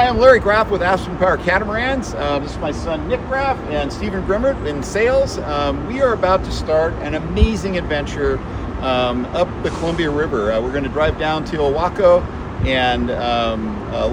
Hi, I'm Larry Graff with Aspen Power Catamarans. This is my son Nick Graff and Stephen Grimmert in sales. We are about to start an amazing adventure up the Columbia River. We're going to drive down to Owako and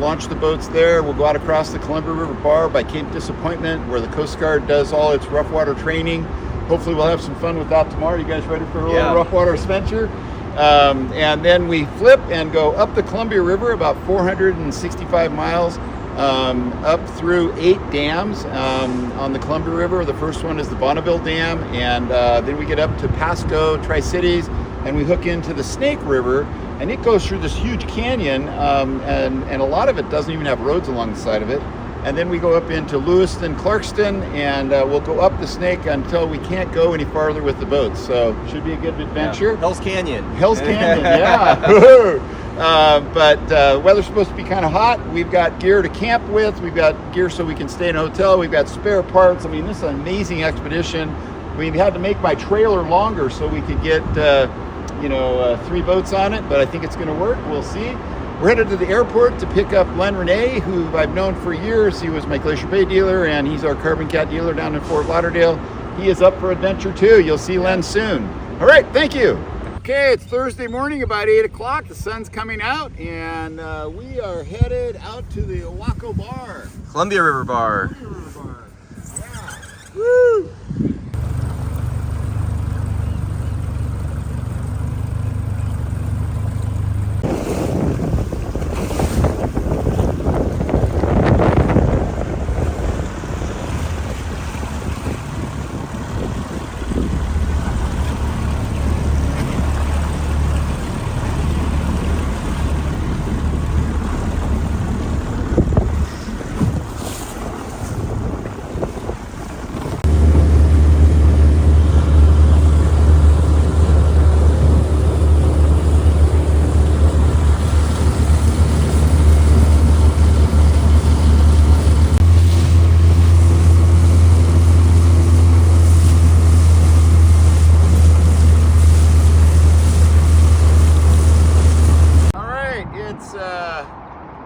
launch the boats there. We'll go out across the Columbia River Bar by Cape Disappointment, where the Coast Guard does all its rough water training. Hopefully we'll have some fun with that tomorrow. You guys ready for a little rough water adventure? And then we flip and go up the Columbia River about 465 miles up through 8 dams on the Columbia River. The first one is the Bonneville Dam, and then we get up to Pasco, Tri-Cities, and we hook into the Snake River, and it goes through this huge canyon, and a lot of it doesn't even have roads along the side of it. And then we go up into Lewiston, Clarkston, and we'll go up the Snake until we can't go any farther with the boats. So should be a good adventure. Yeah. Hell's Canyon. Hell's Canyon, yeah. But weather's supposed to be kind of hot. We've got gear to camp with. We've got gear so we can stay in a hotel. We've got spare parts. I mean, this is an amazing expedition. We had to make my trailer longer so we could get 3 boats on it, but I think it's going to work. We'll see. We're headed to the airport to pick up Len Renee, who I've known for years. He was my Glacier Bay dealer, and he's our Carbon Cat dealer down in Fort Lauderdale. He is up for adventure too. You'll see Len soon. All right, thank you. Okay, it's Thursday morning, about 8 o'clock. The sun's coming out, and we are headed out to the Owako Bar. Columbia River Bar. Columbia River Bar. Yeah. Woo!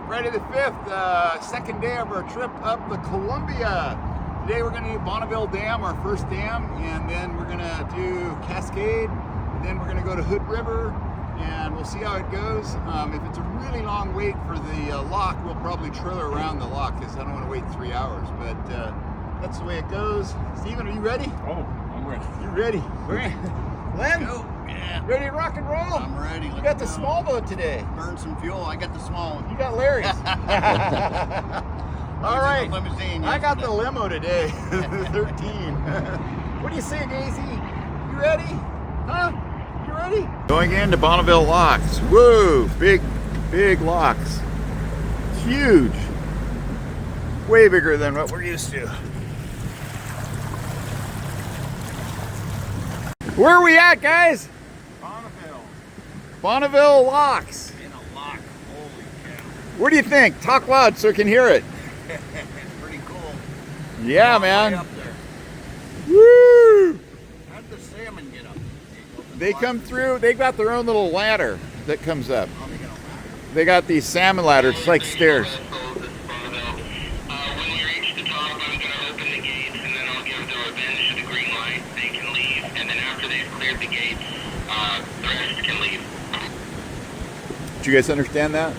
Friday the 5th, second day of our trip up the Columbia. Today we're going to do Bonneville Dam, our first dam, and then we're going to do Cascade, and then we're going to go to Hood River, and we'll see how it goes. If it's a really long wait for the lock, we'll probably trailer around the lock because I don't want to wait 3 hours, but that's the way it goes. Steven, are you ready? Oh, I'm ready. You ready? Len? Go. Yeah. Ready to rock and roll? I'm ready. You got the small boat today. Burn some fuel. I got the small one. You got Larry's. All right. Limousine I got the limo today. 13. What do you say, Daisy? You ready? Huh? You ready? Going into Bonneville locks. Whoa, big locks. Huge. Way bigger than what we're used to. Where are we at, guys? Bonneville. Bonneville locks. In a lock. Holy cow. What do you think? Talk loud so I can hear it. It's pretty cool. Yeah, Long man. way up there. Woo! How'd the salmon get up? They come through. They got their own little ladder that comes up. Oh, they got a ladder. They got these salmon ladders. It's like stairs. When we reach the top, I'm going to open the gates, and then I'll give the revenge the green light. They can leave, and then after they've cleared the gates, the rest can leave. Did you guys understand that?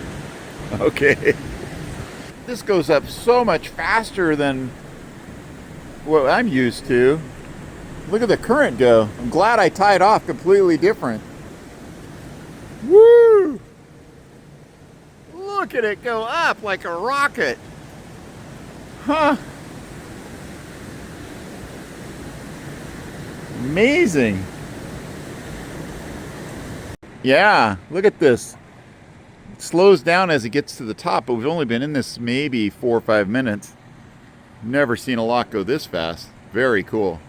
Okay. This goes up so much faster than what I'm used to. Look at the current go. I'm glad I tied off completely different. Woo! Look at it go up like a rocket. Huh. Amazing. Yeah, look at this. It slows down as it gets to the top, but we've only been in this maybe 4 or 5 minutes. Never seen a lock go this fast. Very cool.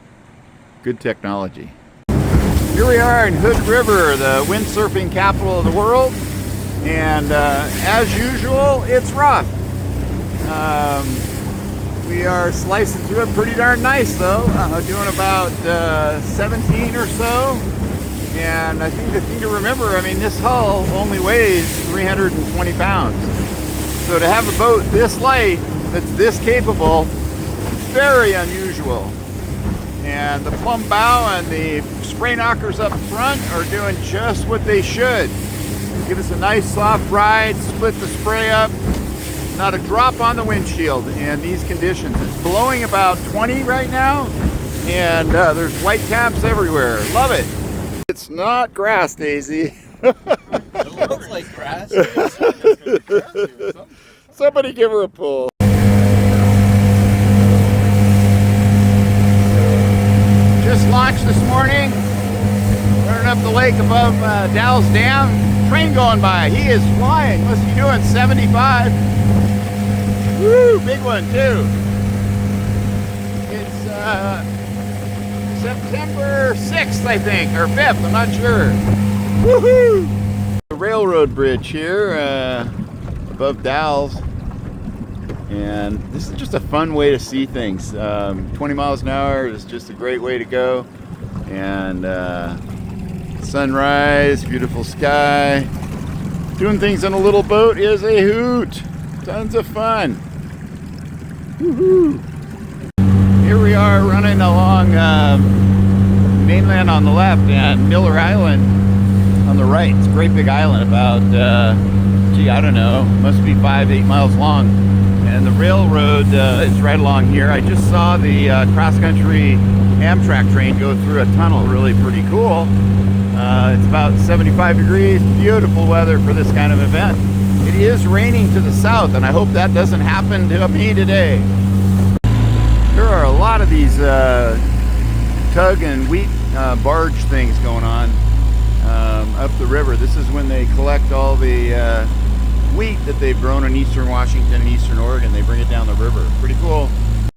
Good technology. Here we are in Hood River, the windsurfing capital of the world. And as usual, it's rough. We are slicing through it pretty darn nice though. Doing about 17 or so. And I think the thing to remember, I mean, this hull only weighs 320 pounds. So to have a boat this light that's this capable, very unusual. And the plumb bow and the spray knockers up front are doing just what they should. Give us a nice soft ride, split the spray up. Not a drop on the windshield in these conditions. It's blowing about 20 right now, and there's white caps everywhere. Love it. It's not grass, Daisy. It looks like grass. Somebody give her a pull. Just launched this morning, running up the lake above Dow's Dam. Train going by. He is flying. Must be doing 75. Woo, big one too. It's September 6th, I think, or 5th. I'm not sure. Woohoo! The railroad bridge here above Dow's. And this is just a fun way to see things. 20 miles an hour is just a great way to go. And sunrise, beautiful sky. Doing things on a little boat is a hoot. Tons of fun. Woohoo! Here we are running along mainland on the left and Miller Island on the right. It's a great big island, about, I don't know, must be 5-8 miles long. And the railroad is right along here. I just saw the cross-country Amtrak train go through a tunnel. Really pretty cool. It's about 75 degrees. Beautiful weather for this kind of event. It is raining to the south, and I hope that doesn't happen to me today. There are a lot of these tug and wheat barge things going on up the river. This is when they collect all the wheat that they've grown in eastern Washington and eastern Oregon. They bring it down the river. Pretty cool.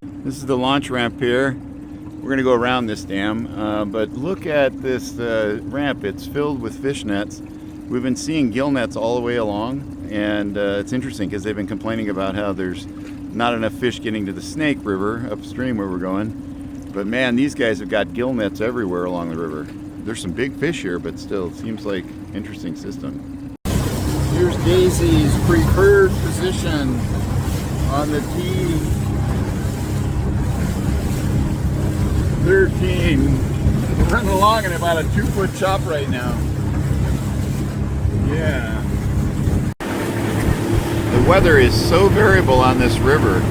This is the launch ramp here. We're going to go around this dam, but look at this ramp. It's filled with fish nets. We've been seeing gill nets all the way along, and it's interesting because they've been complaining about how there's not enough fish getting to the Snake River upstream where we're going. But man, these guys have got gill nets everywhere along the river. There's some big fish here, but still, it seems like an interesting system. Here's Daisy's preferred position on the T11. We're running along in about a 2-foot chop right now. Yeah. The weather is so variable on this river.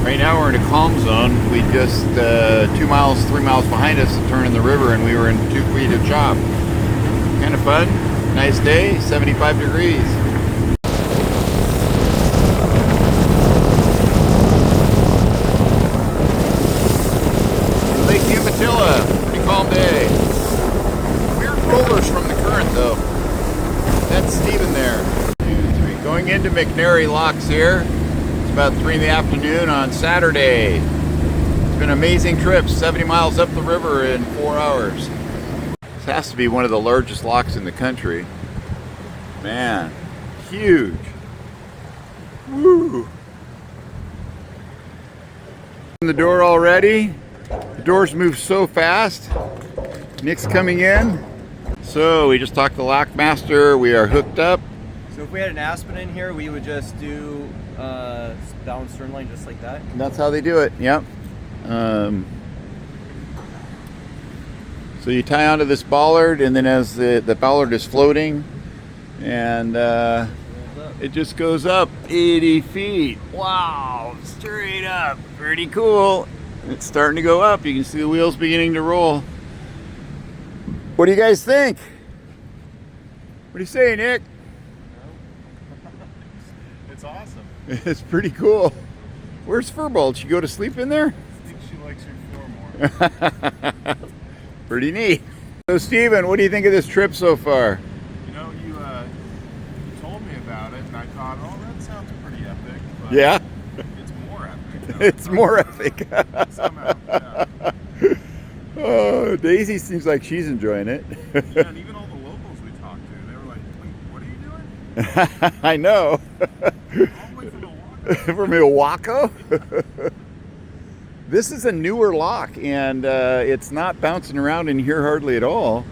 Right now we're in a calm zone. We just 3 miles behind us to turn in the river, and we were in 2 feet of chop. Kind of fun. Nice day. 75 degrees. Lake Umatilla. Pretty calm day. Weird rollers from the current though. That's Stephen there. 2, 3. Going into McNary locks here. It's about 3 in the afternoon on Saturday. It's been an amazing trip. 70 miles up the river in 4 hours. This has to be one of the largest locks in the country. Man, huge. Woo! In the door already. The doors move so fast. Nick's coming in. So we just talked to the lock master. We are hooked up. So if we had an Aspen in here, we would just do down stern line just like that. That's how they do it. Yep. So you tie onto this bollard, and then as the bollard is floating, and it just goes up 80 feet. Wow, straight up. Pretty cool. It's starting to go up. You can see the wheels beginning to roll. What do you guys think? What do you say, Nick? It's awesome. It's pretty cool. Where's Furbolt? You go to sleep in there? I think she likes her floor more. Pretty neat. So Steven, what do you think of this trip so far? You know, you told me about it, and I thought, oh, that sounds pretty epic. But Yeah? it's more epic. Though. It's more epic. Somehow, yeah. Oh, Daisy seems like she's enjoying it. Yeah, and even all the locals we talked to, they were like, wait, what are you doing? I know. All the way from Milwaukee. From Milwaukee? This is a newer lock, and it's not bouncing around in here hardly at all.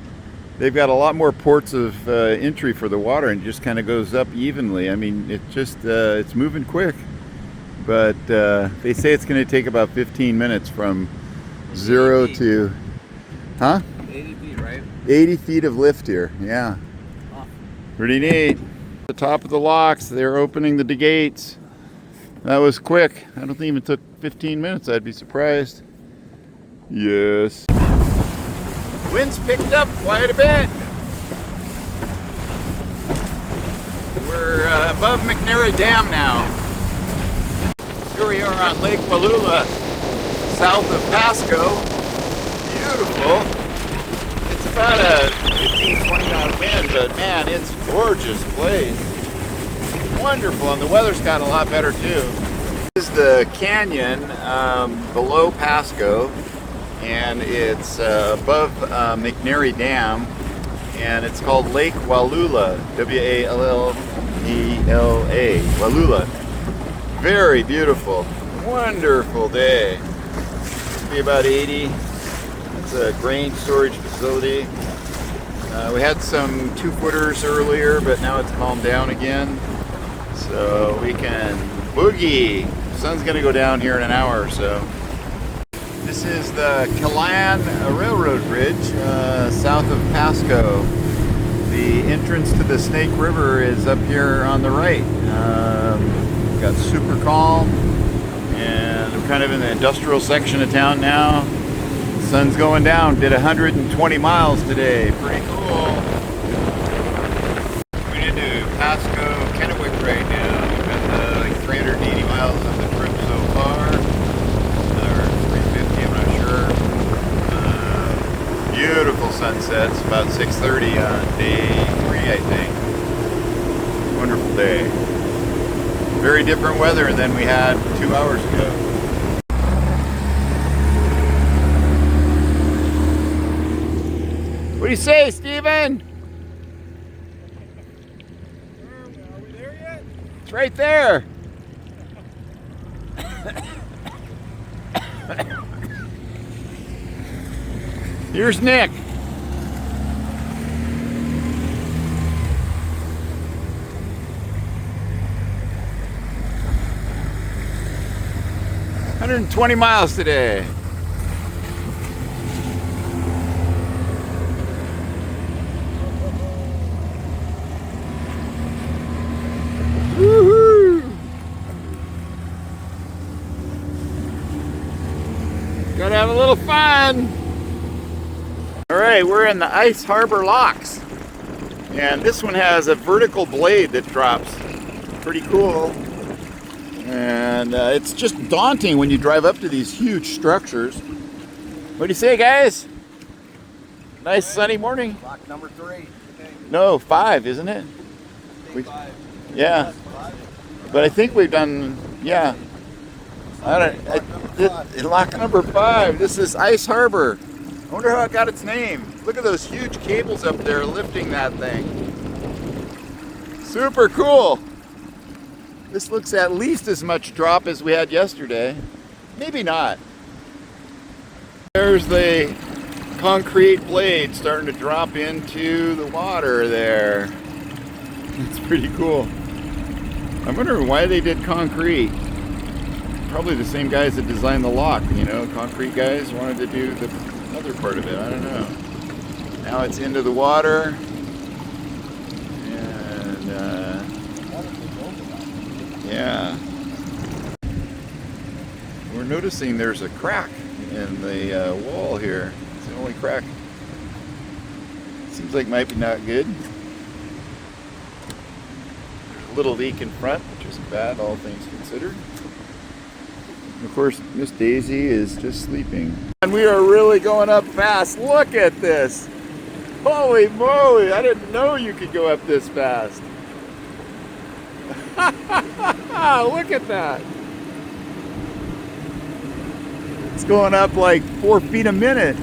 they've got a lot more ports of entry for the water, and it just kind of goes up evenly. I mean, it just it's moving quick, but they say it's going to take about 15 minutes from 0 to, huh? 80 feet, right? 80 feet of lift here, yeah. Pretty neat. The top of the locks, they're opening the gates. That was quick. I don't think it even took 15 minutes. I'd be surprised. Yes. Wind's picked up quite a bit. We're above McNary Dam now. Here we are on Lake Wallula, south of Pasco. Beautiful. It's about a 15-20 knot wind, but man, it's a gorgeous place. Wonderful, and the weather's gotten a lot better too. This is the canyon below Pasco, and it's above McNary Dam, and it's called Lake Wallula, W-A-L-L-E-L-A, Wallula. Very beautiful, wonderful day. It'll be about 80. It's a grain storage facility. We had some 2-footers earlier, but now it's calmed down again. So we can boogie. The sun's gonna go down here in an hour or so. This is the Killan Railroad Bridge, south of Pasco. The entrance to the Snake River is up here on the right. Got super calm, and I'm kind of in the industrial section of town now. Sun's going down. Did 120 miles today. Pretty cool. We did do Pasco, Kennewick right now. We've got like 380 miles of the trip so far. Or 350, I'm not sure. Beautiful sunsets. About 6:30 on day 3, I think. Wonderful day. Very different weather than we had 2 hours ago. What do you say, Steven? Are we there yet? It's right there. Here's Nick. $120 miles today. Woohoo! Gotta have a little fun. All right, we're in the Ice Harbor Locks, and this one has a vertical blade that drops. Pretty cool. And it's just daunting when you drive up to these huge structures. What do you say, guys? Nice sunny morning. Lock number 3. No, 5, isn't it? Day 5. Yeah. But I think we've done, yeah. Lock number 5. This is Ice Harbor. I wonder how it got its name. Look at those huge cables up there lifting that thing. Super cool. This looks at least as much drop as we had yesterday. Maybe not. There's the concrete blade starting to drop into the water there. It's pretty cool. I'm wondering why they did concrete. Probably the same guys that designed the lock, you know, concrete guys wanted to do the other part of it. I don't know. Now it's into the water. And yeah. We're noticing there's a crack in the wall here. It's the only crack. Seems like might be not good. There's a little leak in front, which isn't bad, all things considered. And of course, Miss Daisy is just sleeping. And we are really going up fast. Look at this. Holy moly, I didn't know you could go up this fast. Look at that. It's going up like 4 feet a minute.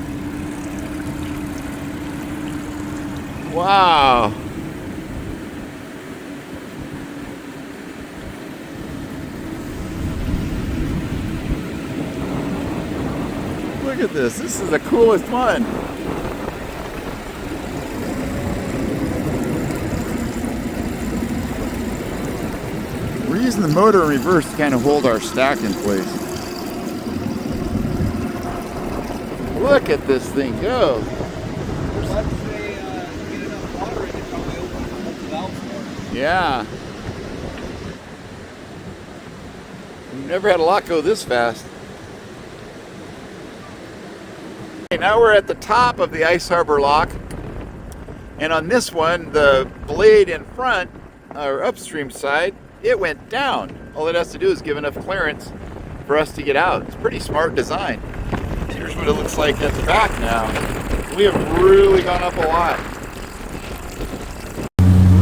Wow. Look at this. This is the coolest one. using the motor in reverse to kind of hold our stack in place. Look at this thing go. Once they get enough water in it, probably open the valves more. Yeah. Never had a lot go this fast. Okay, now we're at the top of the Ice Harbor Lock. And on this one, the blade in front, our upstream side, it went down. All it has to do is give enough clearance for us to get out. It's a pretty smart design. Here's what it looks like at the back now. We have really gone up a lot.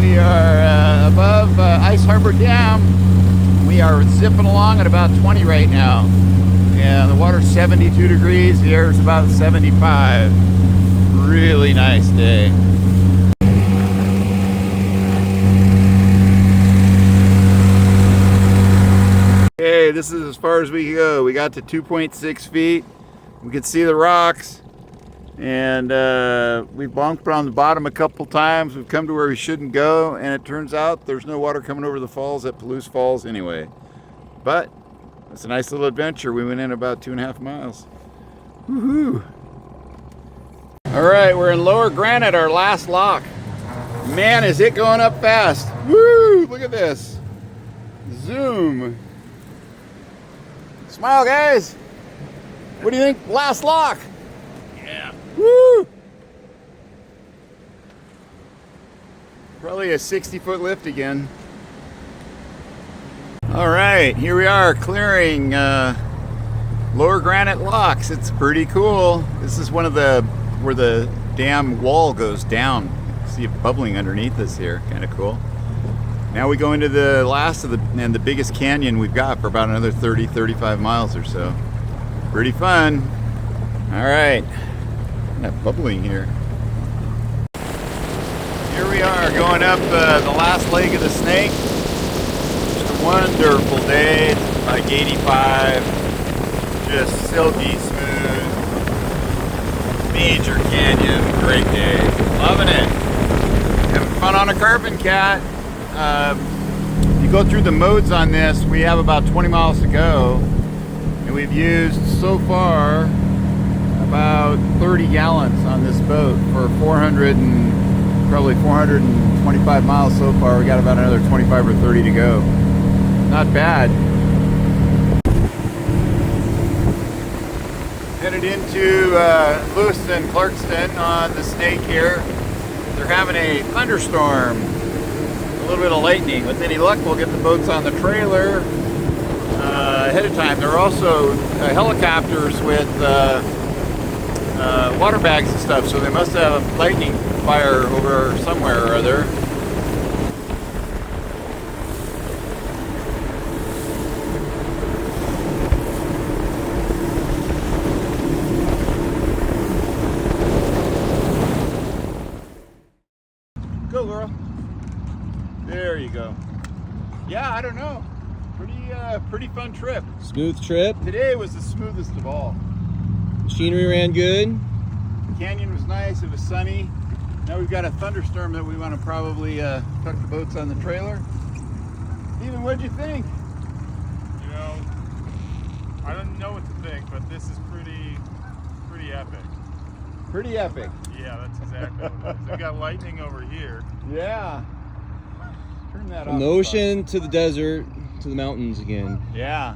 We are above Ice Harbor Dam. We are zipping along at about 20 right now. And the water's 72 degrees, the air's about 75. Really nice day. Okay, this is as far as we go. We got to 2.6 feet. We can see the rocks. And we've bumped on the bottom a couple times. We've come to where we shouldn't go. And it turns out there's no water coming over the falls at Palouse Falls anyway. But it's a nice little adventure. We went in about 2.5 miles. Woohoo! All right, we're in Lower Granite, our last lock. Man, is it going up fast. Woo! Look at this. Zoom. Smile, guys. What do you think? Last lock. Yeah. Woo! Probably a 60-foot lift again. All right, here we are clearing Lower Granite locks. It's pretty cool. This is one of the where the dam wall goes down. See it bubbling underneath us here. Kind of cool. Now we go into the last of the biggest canyon we've got for about another 30-35 miles or so. Pretty fun. All right, not bubbling here. Here we are going up the last leg of the snake. Wonderful day, like 85, just silky smooth, major canyon, great day, loving it, having fun on a carbon cat. You go through the modes on this, we have about 20 miles to go, and we've used so far about 30 gallons on this boat for probably 425 miles so far. We got about another 25 or 30 to go. Not bad. Headed into Lewiston, Clarkston on the snake here. They're having a thunderstorm, a little bit of lightning. With any luck, we'll get the boats on the trailer ahead of time. There are also helicopters with water bags and stuff, so they must have a lightning fire over somewhere or other. Go, girl. There you go. Yeah, I don't know. Pretty fun trip. Smooth trip. Today was the smoothest of all. Machinery ran good. The canyon was nice. It was sunny. Now we've got a thunderstorm that we want to probably tuck the boats on the trailer. Steven, what'd you think? You know, I don't know what to think, but this is pretty epic. Pretty epic. Yeah, that's exactly what it is. We got lightning over here. Yeah. Turn that off. From the ocean to the desert to the mountains again. Yeah.